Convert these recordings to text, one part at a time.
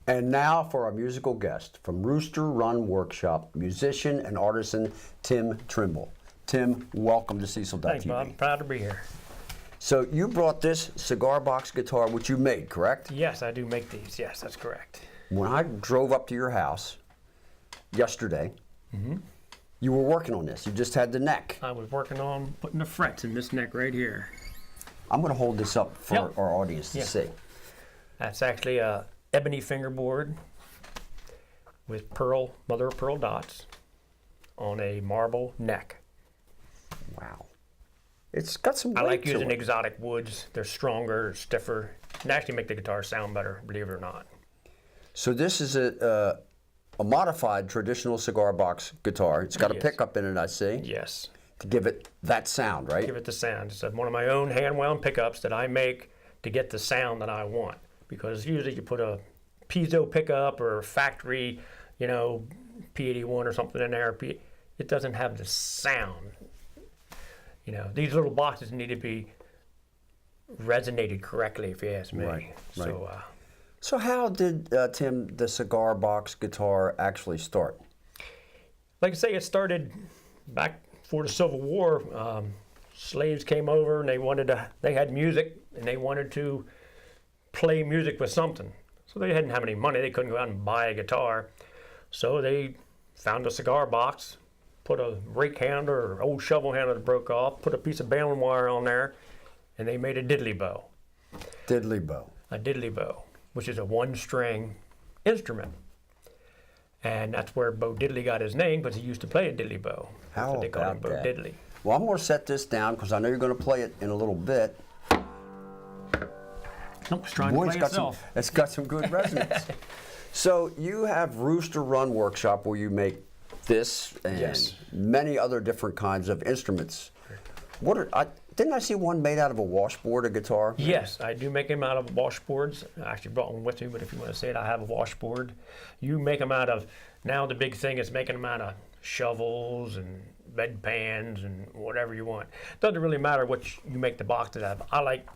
And now for our musical guest from Rooster Run Workshop, musician and artisan Tim Trimble. Tim, welcome to Cecil.TV. Thanks, Bob. I'm proud to be here. So you brought this cigar box guitar, which you made, correct? Yes, I do make these. Yes, that's correct. When I drove up to your house yesterday, you were working on this. You just had the neck. I was working on putting the frets in this neck right here. I'm going to hold this up for our audience to see. That's actually a ebony fingerboard with mother of pearl dots on a marble neck. Wow. It's got some weight I like to using it. exotic woods. They're stronger, stiffer, and actually make the guitar sound better, believe it or not. So this is a modified traditional cigar box guitar. It's got a pickup in it, I see. Yes. To give it that sound, right? Give it the sound. It's one of my own hand-wound pickups that I make to get the sound that I want. Because usually you put a piezo pickup or factory, P81 or something in there, it doesn't have the sound. These little boxes need to be resonated correctly, if you ask me. Right. So how did, Tim, the cigar box guitar actually start? Like I say, it started back before the Civil War. Slaves came over and they had music and they wanted to play music with something. So they didn't have any money. They couldn't go out and buy a guitar. So they found a cigar box, put a rake handle or old shovel handle that broke off, put a piece of baling wire on there, and they made a diddley bow. Diddley bow. A diddley bow, which is a one-string instrument. And that's where Bo Diddley got his name, because he used to play a diddley bow. How so they call him about Bo that? Diddley. Well, I'm going to set this down because I know you're going to play it in a little bit. Nope, it's trying to play itself. It's got some good resonance. So you have Rooster Run Workshop where you make this and many other different kinds of instruments. Didn't I see one made out of a washboard, a guitar? Yes, I do make them out of washboards. I actually brought one with me, but if you want to say it, I have a washboard. You make them out of, now the big thing is making them out of shovels and bedpans and whatever you want. Doesn't really matter what you make the boxes out of. I like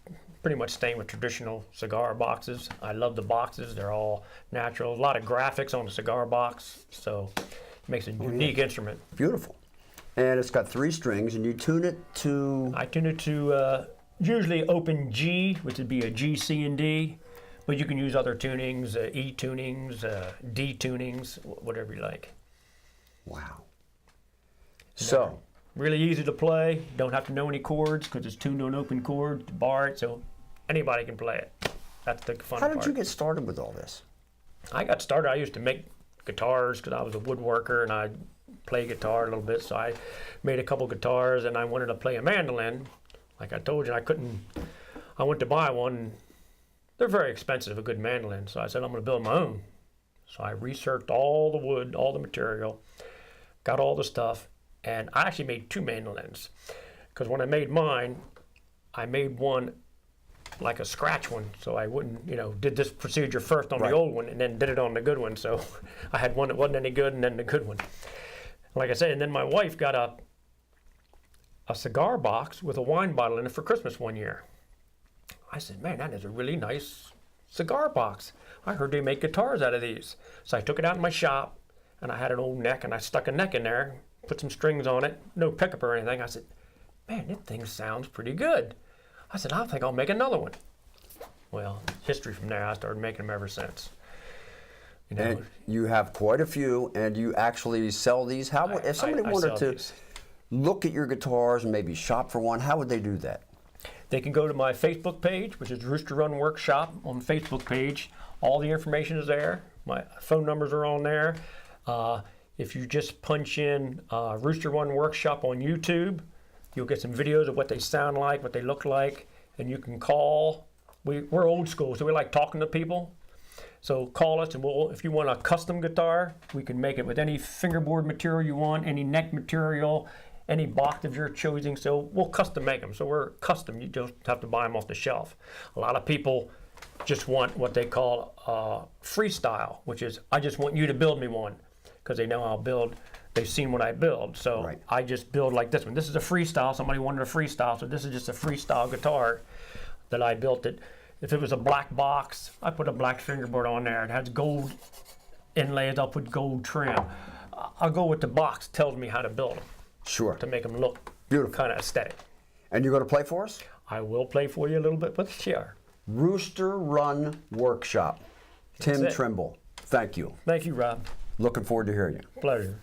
pretty much staying with traditional cigar boxes. I love the boxes. They're all natural. A lot of graphics on the cigar box, so it makes a unique instrument. Beautiful. And it's got 3 strings, and you tune it to? I tune it to usually open G, which would be a G, C, and D, but you can use other tunings, E tunings, D tunings, whatever you like. Wow. So, really easy to play. Don't have to know any chords because it's tuned to an open chord to bar it, so anybody can play it. That's the fun part. How did you get started with all this? I got started, I used to make guitars because I was a woodworker and I play guitar a little bit, so I made a couple guitars and I wanted to play a mandolin. Like I told you, I went to buy one. They're very expensive, a good mandolin, so I said I'm going to build my own. So I researched all the wood, all the material, got all the stuff, and I actually made 2 mandolins. Because when I made mine, I made one like a scratch one, so I wouldn't, did this procedure first on the old one and then did it on the good one. So I had one that wasn't any good and then the good one. Like I said, and then my wife got a cigar box with a wine bottle in it for Christmas one year. I said, man, that is a really nice cigar box. I heard they make guitars out of these. So I took it out in my shop and I had an old neck and I stuck a neck in there, put some strings on it, no pickup or anything. I said, man, that thing sounds pretty good. I said, I think I'll make another one. Well, history from there, I started making them ever since. And you have quite a few, and you actually sell these. If somebody wanted to look at your guitars and maybe shop for one, how would they do that? They can go to my Facebook page, which is Rooster Run Workshop on the Facebook page. All the information is there. My phone numbers are on there. If you just punch in Rooster Run Workshop on YouTube, you'll get some videos of what they sound like, what they look like, and you can call. We're old school, so we like talking to people. So call us, and if you want a custom guitar, we can make it with any fingerboard material you want, any neck material, any box of your choosing. So we'll custom make them. So we're custom. You don't have to buy them off the shelf. A lot of people just want what they call freestyle, which is I just want you to build me one because they know I'll build. They've seen what I build. So I just build like this one. This is a freestyle. Somebody wanted a freestyle, so this is just a freestyle guitar that I built it. If it was a black box, I put a black fingerboard on there. It has gold inlays, I'll put gold trim. I'll go with the box, tells me how to build them. Sure. To make them look Beautiful. kind of aesthetic. And you're going to play for us? I will play for you a little bit with the chair. Rooster Run Workshop. Tim it. Trimble. Thank you. Thank you, Rob. Looking forward to hearing you. Pleasure.